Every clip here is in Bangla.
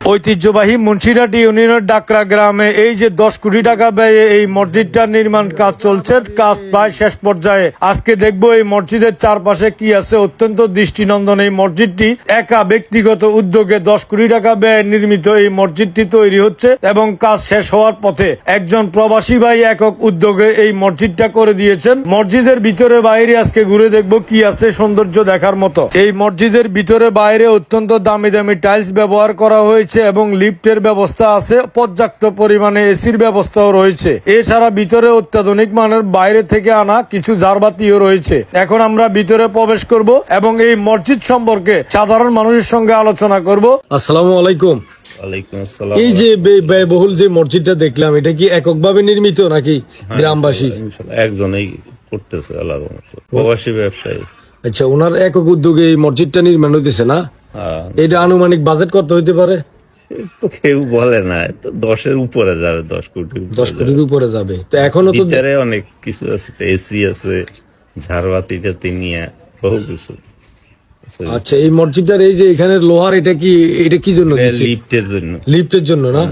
ঐতিহ্যবাহী মুন্সিরহাট ইউনিয়নের ডাকরা গ্রামে এই যে 10 কোটি টাকা ব্যয়ে এই মসজিদটার নির্মাণ কাজ চলছে, কাজ প্রায় শেষ পর্যায়ে। আজকে দেখবো এই মসজিদের চারপাশে কি আছে। অত্যন্ত দৃষ্টিনন্দন এই মসজিদটি একা ব্যক্তিগত উদ্যোগে 10 কোটি টাকা ব্যয়ে নির্মিত এই মসজিদটি তৈরি হচ্ছে এবং কাজ শেষ হওয়ার পথে। একজন প্রবাসী ভাই একক উদ্যোগে এই মসজিদটা করে দিয়েছেন। মসজিদের ভিতরে বাইরে আজকে ঘুরে দেখবো কি আছে সৌন্দর্য দেখার মতো। এই মসজিদের ভিতরে বাইরে অত্যন্ত দামি দামি টাইলস ব্যবহার করা হয়েছে এবং লিফটের ব্যবস্থা আছে, পর্যাপ্ত পরিমাণে এসির ব্যবস্থাও রয়েছে। এছাড়া ভিতরে অত্যাধুনিক মানের বাইরে থেকে আনা কিছু ঝাড়বাতিও রয়েছে। এখন আমরা ভিতরে প্রবেশ করব এবং এই মসজিদ সম্পর্কে সাধারণ মানুষের সঙ্গে আলোচনা করব। আসসালামু আলাইকুম। এই যে ব্যয়বহুল যে মসজিদটা দেখলাম, এটা কি এককভাবে নির্মিত নাকি গ্রামবাসী? একজনেই করতেছে, প্রবাসী ব্যবসায়ী। আচ্ছা, ওনার একক উদ্যোগে এই মসজিদটা নির্মাণ হইতেছে না? এটা আনুমানিক বাজেট কত হইতে পারে? তো কেউ বলে না, তো 10-এর উপরে যাবে, 10 কোটি। 10 কোটির উপরে যাবে। তো এখনো তো ভিতরে অনেক কিছু আছে, এসি আছে, ঝাড়বাতিটা তিনিয়া, বহু কিছু। আচ্ছা, এই মসজিদটার এই যে এখানে লোহার, এটা কি জন্য? লিফটের জন্য। লিফটের জন্য না?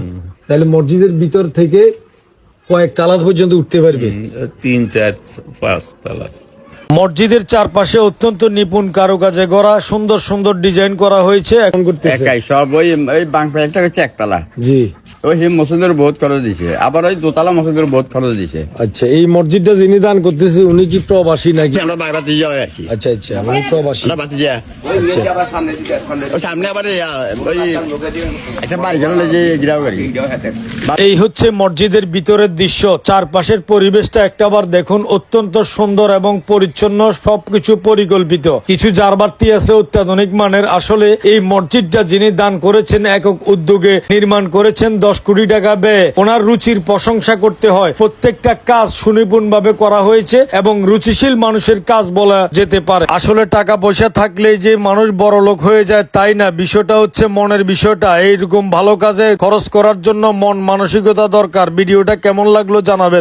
তাহলে মসজিদের ভিতর থেকে কয়েক তালা পর্যন্ত উঠতে পারবে? 3, 4, 5 তালা। মসজিদের চারপাশে অত্যন্ত নিপুণ কারুকাজে গড়া সুন্দর সুন্দর ডিজাইন করা হয়েছে। এখন করতেছে একাই সব ওই বাংলা একটা হচ্ছে একতলা। জি। ওই হিম মসজিদের বহুত খরচ দিছে, আবার ওই দোতলা মসজিদের বহুত খরচ দিছে। আচ্ছা, এই মসজিদটা যিনি দান করতেছে উনি কি প্রবাসী নাকি? আমরা বাইরে যাওয়া আর কি। আচ্ছা আচ্ছা, মানে প্রবাসী। আমরা বাতি যা ওই সামনে আবার ওই একটা বাড়ি গেল যে গিরাও গাড়ি। এই হচ্ছে মসজিদের ভিতরের দৃশ্য। চারপাশের পরিবেশটা একটাবার দেখুন, অত্যন্ত সুন্দর এবং পরিচ্ছন্ন, সবকিছু পরিকল্পিত। কিছু জারবাতি আছে অত্যাধুনিক মানের। আসলে এই মসজিদটা যিনি দান করেছেন, একক উদ্যোগে নির্মাণ করেছেন, 10 কোটি টাকা ব্যয়ে। ওনার রুচির প্রশংসা করতে হয়। প্রত্যেকটা কাজ সুনিপুণ ভাবে করা হয়েছে এবং রুচিশীল মানুষের কাজ বলা যেতে পারে। আসলে টাকা পয়সা থাকলেই যে মানুষ বড় লোক হয়ে যায় তাই না, বিষয়টা হচ্ছে মনের বিষয়টা। এইরকম ভালো কাজে খরচ করার জন্য মন মানসিকতা দরকার। ভিডিওটা কেমন লাগলো জানাবেন।